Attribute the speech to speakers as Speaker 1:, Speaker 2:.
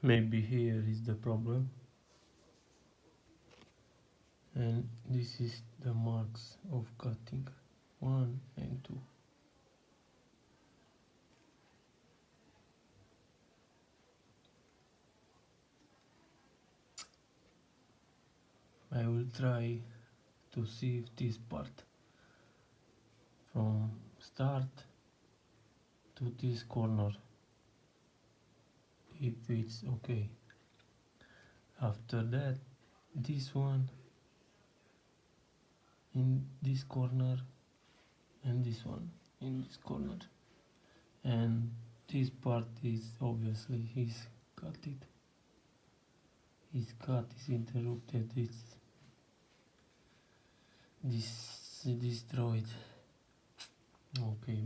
Speaker 1: Maybe here is the problem, and this is the marks of cutting 1 and 2. I will try to see if this part from start to this corner, if it's okay. After that, this one in this corner and this one in this corner, and this part is obviously his cut it. His cut is interrupted. It's this destroyed. Okay.